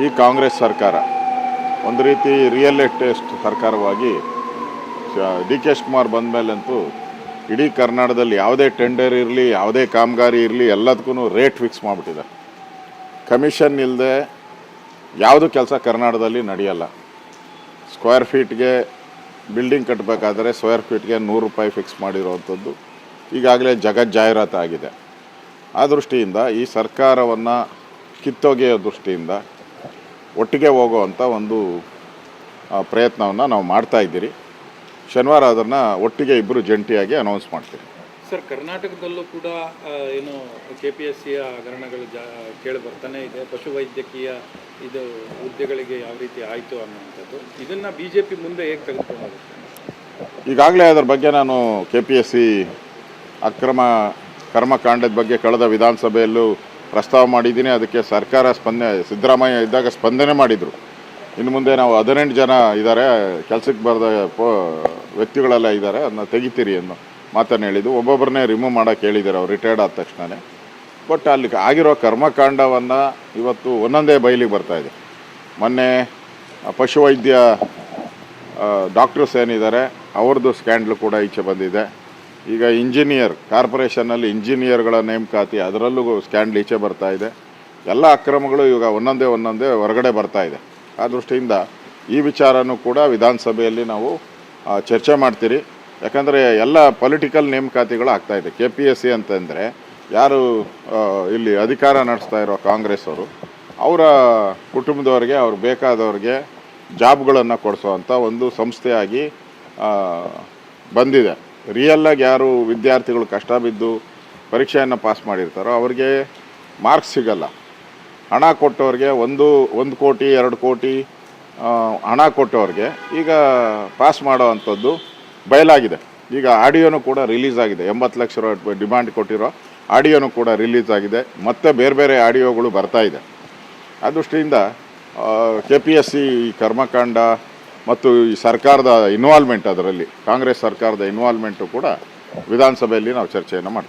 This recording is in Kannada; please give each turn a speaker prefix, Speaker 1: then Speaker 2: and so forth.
Speaker 1: ಈ ಕಾಂಗ್ರೆಸ್ ಸರ್ಕಾರ ಒಂದು ರೀತಿ ರಿಯಲ್ ಎಸ್ಟೇಟ್ ಸರ್ಕಾರವಾಗಿ ಡಿ ಕೆ ಶಿವಕುಮಾರ್ ಬಂದ ಮೇಲಂತೂ ಇಡೀ ಕರ್ನಾಟಕದಲ್ಲಿ ಯಾವುದೇ ಟೆಂಡರ್ ಇರಲಿ, ಯಾವುದೇ ಕಾಮಗಾರಿ ಇರಲಿ, ಎಲ್ಲದಕ್ಕೂ ರೇಟ್ ಫಿಕ್ಸ್ ಮಾಡಿಬಿಟ್ಟಿದೆ. ಕಮಿಷನ್ ಇಲ್ಲದೆ ಯಾವುದು ಕೆಲಸ ಕರ್ನಾಟಕದಲ್ಲಿ ನಡೆಯಲ್ಲ. ಸ್ಕ್ವೇರ್ ಫೀಟ್ಗೆ ಬಿಲ್ಡಿಂಗ್ ಕಟ್ಟಬೇಕಾದ್ರೆ ಸ್ಕ್ವೇರ್ ಫೀಟ್ಗೆ 100 ರೂಪಾಯಿ ಫಿಕ್ಸ್ ಮಾಡಿರೋವಂಥದ್ದು ಈಗಾಗಲೇ ಜಾಹೀರಾತು ಆಗಿದೆ. ಆ ದೃಷ್ಟಿಯಿಂದ ಈ ಸರ್ಕಾರವನ್ನು ಕಿತ್ತೊಗೆಯೋ ದೃಷ್ಟಿಯಿಂದ ಒಟ್ಟಿಗೆ ಹೋಗುವಂಥ ಒಂದು ಪ್ರಯತ್ನವನ್ನು ನಾವು ಮಾಡ್ತಾಯಿದ್ದೀರಿ. ಶನಿವಾರ ಅದನ್ನು ಒಟ್ಟಿಗೆ ಇಬ್ಬರು ಜಂಟಿಯಾಗಿ ಅನೌನ್ಸ್ ಮಾಡ್ತೀವಿ.
Speaker 2: ಸರ್, ಕರ್ನಾಟಕದಲ್ಲೂ ಕೂಡ ಏನು KPSCಯ ಹಗರಣಗಳು ಕೇಳಿ ಬರ್ತಾನೆ ಇದೆ. ಪಶುವೈದ್ಯಕೀಯ ಇದು ಹುದ್ದೆಗಳಿಗೆ ಯಾವ ರೀತಿ ಆಯಿತು ಅನ್ನುವಂಥದ್ದು, ಇದನ್ನು BJP ಮುಂದೆ ಹೇಗೆ ತೆಗೆದುಕೊಳ್ಳೋಗುತ್ತೆ?
Speaker 1: ಈಗಾಗಲೇ ಅದರ ಬಗ್ಗೆ ನಾನು KPSC ಅಕ್ರಮ ಕರ್ಮಕಾಂಡದ ಬಗ್ಗೆ ಕಳೆದ ವಿಧಾನಸಭೆಯಲ್ಲೂ ಪ್ರಸ್ತಾವ ಮಾಡಿದ್ದೀನಿ. ಅದಕ್ಕೆ ಸರ್ಕಾರ ಸಿದ್ದರಾಮಯ್ಯ ಇದ್ದಾಗ ಸ್ಪಂದನೆ ಮಾಡಿದರು. ಇನ್ನು ಮುಂದೆ ನಾವು 18 ಜನ ಇದ್ದಾರೆ, ಕೆಲಸಕ್ಕೆ ಬರೆದ ವ್ಯಕ್ತಿಗಳೆಲ್ಲ ಇದ್ದಾರೆ, ಅದನ್ನ ತೆಗಿತೀರಿ ಅನ್ನೋ ಮಾತನ್ನು ಹೇಳಿದ್ದು. ಒಬ್ಬೊಬ್ಬರನ್ನೇ ರಿಮೂವ್ ಮಾಡೋಕ್ಕೆ ಹೇಳಿದ್ದಾರೆ ಅವ್ರು ರಿಟೈರ್ಡ್ ಆದ ತಕ್ಷಣವೇ. ಬಟ್ ಅಲ್ಲಿ ಆಗಿರೋ ಕರ್ಮಕಾಂಡವನ್ನು ಇವತ್ತು ಒಂದೊಂದೇ ಬಯಲಿಗೆ ಬರ್ತಾಯಿದೆ. ಮೊನ್ನೆ ಪಶುವೈದ್ಯ ಡಾಕ್ಟರ್ಸ್ ಏನಿದ್ದಾರೆ ಅವ್ರದ್ದು ಸ್ಕ್ಯಾಂಡ್ಲು ಕೂಡ ಈಚೆ ಬಂದಿದೆ. ಈಗ ಕಾರ್ಪೊರೇಷನ್ನಲ್ಲಿ ಇಂಜಿನಿಯರ್ಗಳ ನೇಮಕಾತಿ, ಅದರಲ್ಲೂ ಸ್ಕ್ಯಾಂಡ್ಲ್ ಈಚೆ ಬರ್ತಾಯಿದೆ. ಎಲ್ಲ ಅಕ್ರಮಗಳು ಇವಾಗ ಒಂದೊಂದೇ ಹೊರಗಡೆ ಬರ್ತಾಯಿದೆ. ಆ ದೃಷ್ಟಿಯಿಂದ ಈ ವಿಚಾರನೂ ಕೂಡ ವಿಧಾನಸಭೆಯಲ್ಲಿ ನಾವು ಚರ್ಚೆ ಮಾಡ್ತೀರಿ. ಯಾಕಂದರೆ ಎಲ್ಲ ಪೊಲಿಟಿಕಲ್ ನೇಮಕಾತಿಗಳು ಆಗ್ತಾಯಿದೆ. KPSC ಅಂತಂದರೆ ಯಾರು ಇಲ್ಲಿ ಅಧಿಕಾರ ನಡೆಸ್ತಾ ಇರೋ ಕಾಂಗ್ರೆಸ್ ಅವರ ಕುಟುಂಬದವ್ರಿಗೆ, ಅವ್ರಿಗೆ ಬೇಕಾದವ್ರಿಗೆ ಜಾಬ್ಗಳನ್ನು ಕೊಡಿಸೋವಂಥ ಒಂದು ಸಂಸ್ಥೆಯಾಗಿ ಬಂದಿದೆ. ರಿಯಲ್ಲಾಗಿ ಯಾರು ವಿದ್ಯಾರ್ಥಿಗಳು ಕಷ್ಟ ಬಿದ್ದು ಪರೀಕ್ಷೆಯನ್ನು ಪಾಸ್ ಮಾಡಿರ್ತಾರೋ ಅವ್ರಿಗೆ ಮಾರ್ಕ್ಸ್ ಸಿಗಲ್ಲ. ಹಣ ಕೊಟ್ಟವ್ರಿಗೆ 1 ಕೋಟಿ 2 ಕೋಟಿ ಹಣ ಕೊಟ್ಟವ್ರಿಗೆ ಈಗ ಪಾಸ್ ಮಾಡೋ ಅಂಥದ್ದು ಬಯಲಾಗಿದೆ. ಈಗ ಆಡಿಯೋನು ಕೂಡ ರಿಲೀಸ್ ಆಗಿದೆ. 80 ಲಕ್ಷ ರೂಪಾಯಿ ಡಿಮ್ಯಾಂಡ್ ಕೊಟ್ಟಿರೋ ಆಡಿಯೋನು ಕೂಡ ರಿಲೀಸ್ ಆಗಿದೆ. ಮತ್ತು ಬೇರೆ ಆಡಿಯೋಗಳು ಬರ್ತಾಯಿದೆ. ಆ ದೃಷ್ಟಿಯಿಂದ KPSC ಕರ್ಮಕಾಂಡ ಮತ್ತು ಈ ಸರ್ಕಾರದ ಇನ್ವಾಲ್ವ್ಮೆಂಟ್, ಅದರಲ್ಲಿ ಕಾಂಗ್ರೆಸ್ ಸರ್ಕಾರದ ಇನ್ವಾಲ್ವ್ಮೆಂಟು ಕೂಡ ವಿಧಾನಸಭೆಯಲ್ಲಿ ನಾವು ಚರ್ಚೆಯನ್ನು ಮಾಡ್ತೀವಿ.